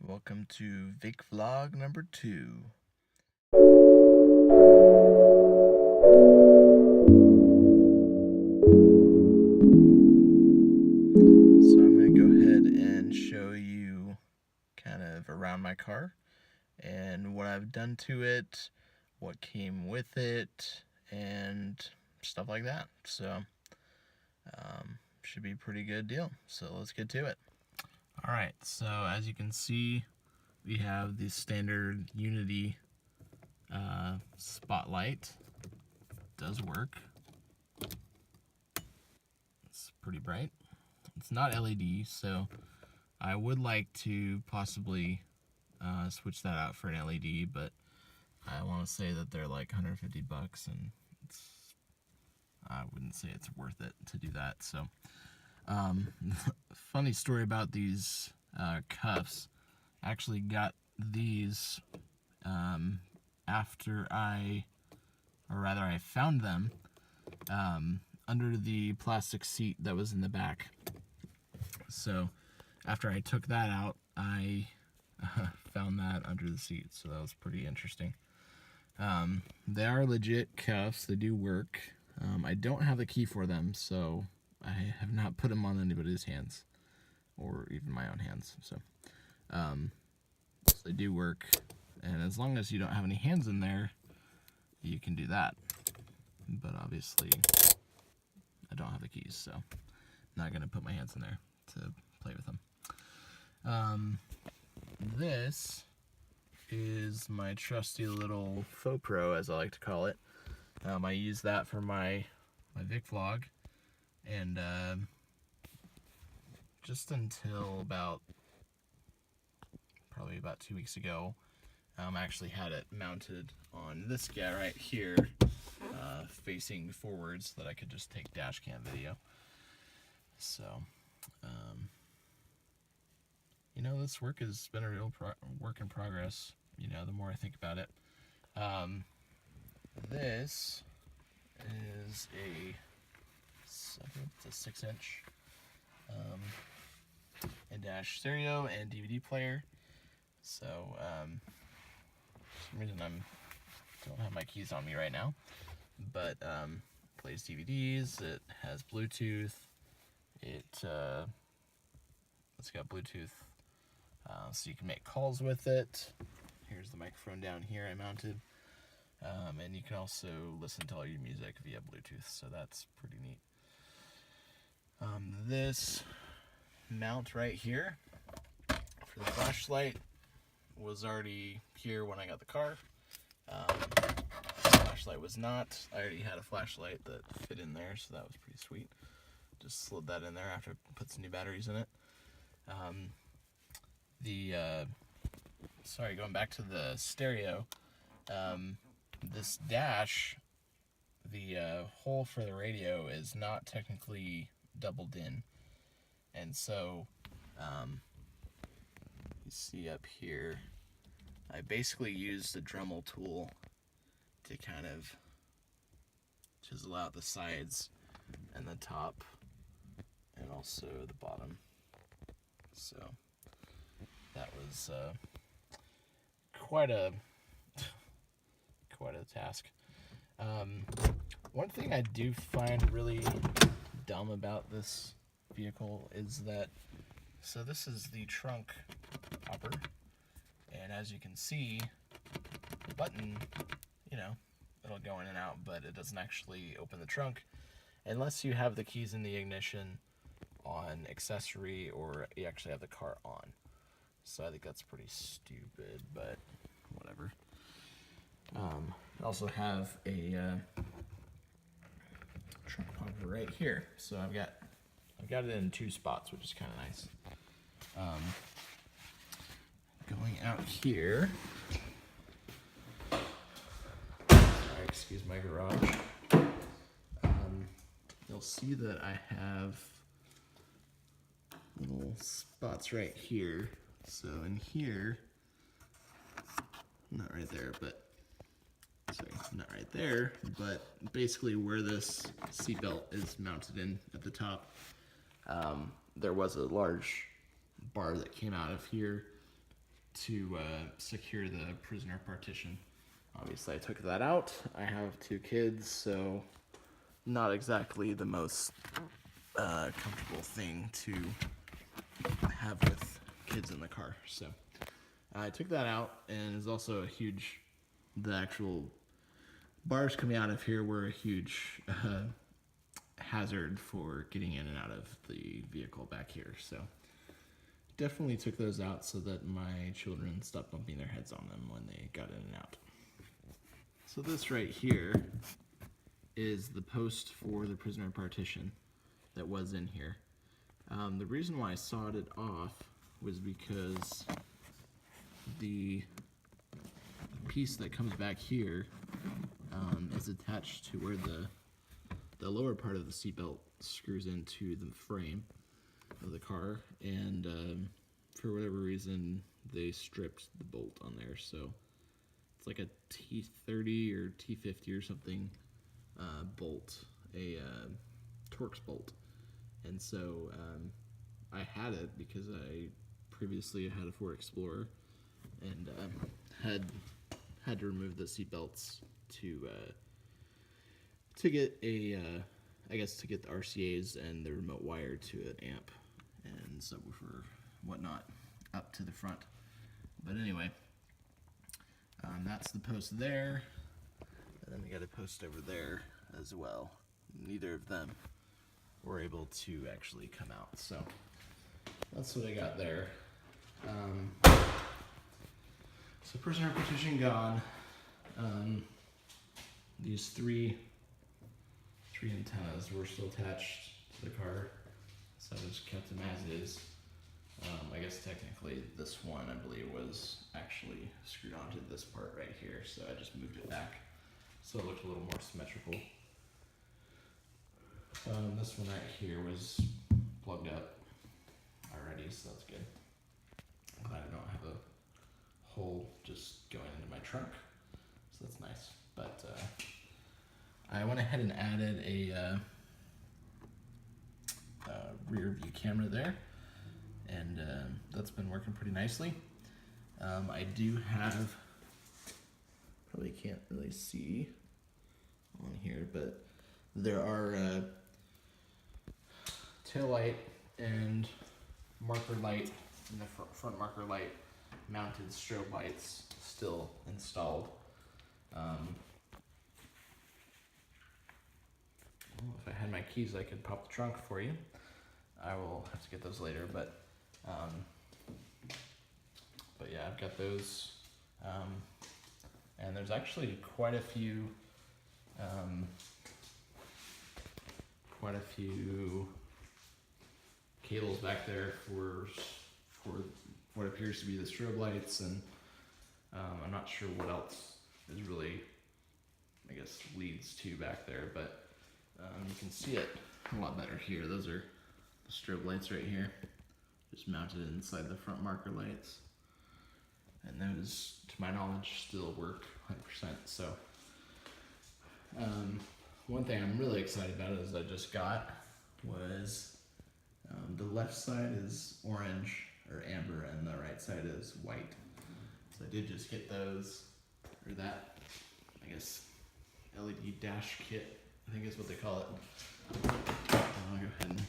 Welcome to vicvlog number 2. So I'm going to go ahead and show you kind of around my car and what I've done to it, what came with it, and stuff like that. So should be a pretty good deal. So let's get to it. Alright, so as you can see, we have the standard Unity spotlight. It does work. It's pretty bright. It's not LED, so I would like to possibly switch that out for an LED, but I want to say that they're like $150, and I wouldn't say it's worth it to do that. So, funny story about these cuffs. I actually got these after I found them under the plastic seat that was in the back. So after I took that out, I found that under the seat, so that was pretty interesting. They are legit cuffs. They do work. I don't have the key for them, so I have not put them on anybody's hands or even my own hands. So they do work, and as long as you don't have any hands in there, you can do that. But obviously I don't have the keys, so I'm not going to put my hands in there to play with them. This is my trusty little faux pro, as I like to call it. I use that for my vicvlog, and just until probably about 2 weeks ago, I actually had it mounted on this guy right here, facing forwards, so that I could just take dash cam video. So, this work has been a real work in progress, the more I think about it. This is a 6-inch in-dash stereo and DVD player. So, for some reason don't have my keys on me right now, but plays DVDs. It has Bluetooth. It's got Bluetooth, so you can make calls with it. Here's the microphone down here I mounted, and you can also listen to all your music via Bluetooth, so that's pretty neat. This mount right here for the flashlight was already here when I got the car. The flashlight was not. I already had a flashlight that fit in there, so that was pretty sweet. Just slid that in there after I put some new batteries in it. Going back to the stereo, this dash, the hole for the radio is not technically doubled in, and so you see up here, I basically used the Dremel tool to kind of chisel out the sides and the top and also the bottom. So that was quite a task. One thing I do find really dumb about this vehicle is that, so this is the trunk popper, and as you can see, the button, it'll go in and out, but it doesn't actually open the trunk unless you have the keys in the ignition on accessory or you actually have the car on. So I think that's pretty stupid, but whatever. I also have a trunk popper right here, so I've got it in 2 spots, which is kind of nice. Going out here, excuse my garage, you'll see that I have little spots right here. So in here, not right there, but basically where this seatbelt is mounted in at the top, there was a large bar that came out of here to secure the prisoner partition. Obviously I took that out. I have 2 kids, so not exactly the most comfortable thing to have with kids in the car. So I took that out, and it's also a huge, the actual bars coming out of here were a huge hazard for getting in and out of the vehicle back here. So definitely took those out so that my children stopped bumping their heads on them when they got in and out. So this right here is the post for the prisoner partition that was in here. The reason why I sawed it off was because the piece that comes back here is attached to where the lower part of the seatbelt screws into the frame of the car, and for whatever reason they stripped the bolt on there, so it's like a T30 or T50 or something bolt, a Torx bolt. And so I had it because I previously had a Ford Explorer and had to remove the seat belts to get a I guess to get the RCA's and the remote wire to an amp and subwoofer whatnot up to the front. But anyway, that's the post there, and then we got a post over there as well. Neither of them were able to actually come out, so that's what I got there. So prisoner partition gone. These three antennas were still attached to the car, so I just kept them as is. I guess technically this one, I believe, was actually screwed onto this part right here, so I just moved it back so it looked a little more symmetrical. This one right here was plugged up already, so that's good. I'm glad I don't have a hole just going into my trunk, so that's nice. But I went ahead and added a rear view camera there, and that's been working pretty nicely. I do have, probably can't really see on here, but there are tail light and marker light, and the front marker light mounted strobe lights still installed. Well, if I had my keys, I could pop the trunk for you. I will have to get those later, but yeah, I've got those, and there's actually quite a few cables back there for what appears to be the strobe lights, and I'm not sure what else is really, I guess, leads to back there, but you can see it a lot better here. Those are the strobe lights right here, just mounted inside the front marker lights, and those, to my knowledge, still work 100%. So one thing I'm really excited about is I just got was the left side is orange or amber and the right side is white. So I did just get those, or that, I guess, LED dash kit, I think is what they call it. I'll go ahead and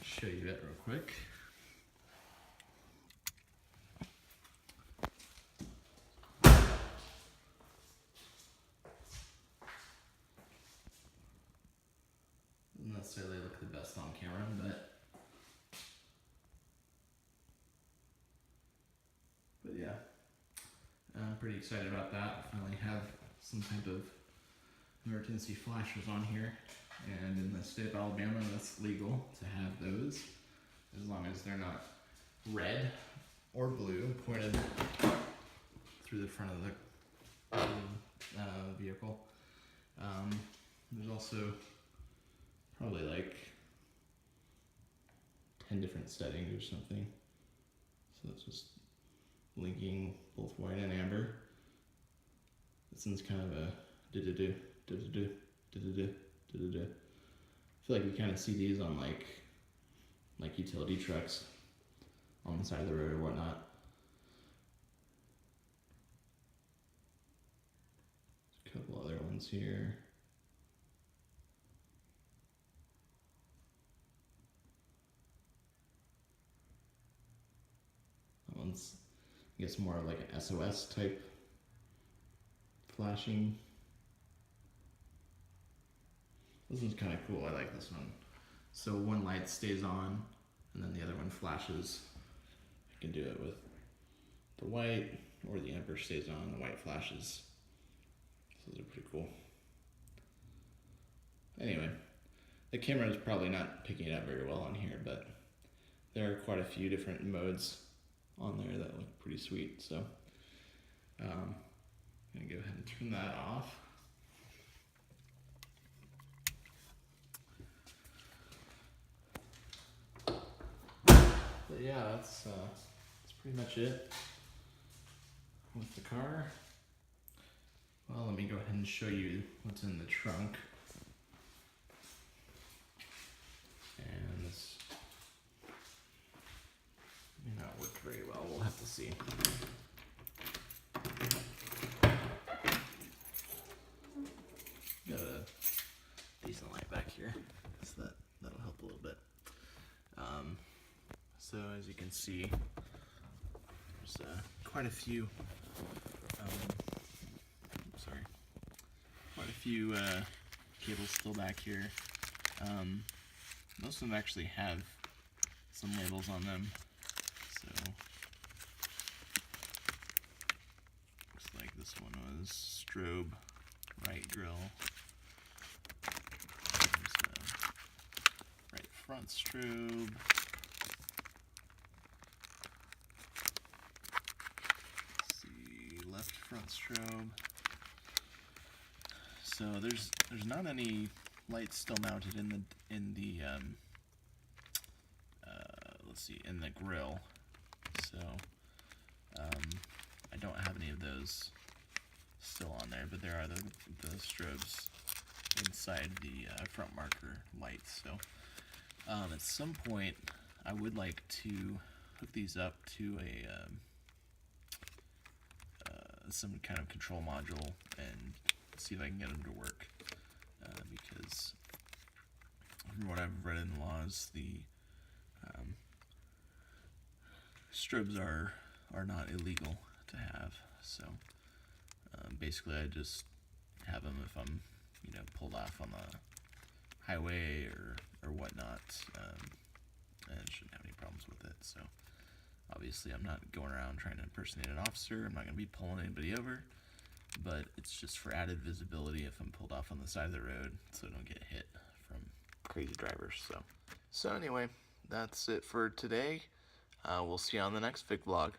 show you it real quick. Doesn't necessarily look the best on camera, but yeah, I'm pretty excited about that. I finally have some type of emergency flashers on here, and in the state of Alabama that's legal to have those as long as they're not red or blue pointed through the front of the vehicle. There's also probably like 10 different settings or something, so it's just linking both white and amber. This one's kind of a do-do-do, do-do-do, do-do-do, do-do-do. I feel like we kind of see these on like utility trucks on the side of the road or whatnot. ones here. That one's, I guess, more like an SOS type flashing. This one's kind of cool. I like this one. So one light stays on, and then the other one flashes. I can do it with the white, or the amber stays on, the white flashes. So those are pretty cool. Anyway, the camera is probably not picking it up very well on here, but there are quite a few different modes on there that look pretty sweet. So I'm gonna go ahead and turn that off. But yeah, that's pretty much it with the car. Well, let me go ahead and show you what's in the trunk. And this may not work very well, we'll have to see. Got a decent light back here, so that'll help a little bit. So as you can see, there's quite a few cables still back here. Most of them actually have some labels on them, so looks like this one was strobe right grill. There's right front strobe. Let's see, left front strobe. So there's not any lights still mounted in the let's see, in the grill. So I don't have any of those still on there, but there are the strobes inside the front marker lights. So at some point I would like to hook these up to some kind of control module and see if I can get them to work, because from what I've read in the laws, the strobes are not illegal to have. So basically I just have them if I'm pulled off on the highway or whatnot, and shouldn't have any problems with it. So obviously I'm not going around trying to impersonate an officer. I'm not going to be pulling anybody over, but it's just for added visibility if I'm pulled off on the side of the road, so I don't get hit from crazy drivers. So anyway, that's it for today. We'll see you on the next Vic vlog.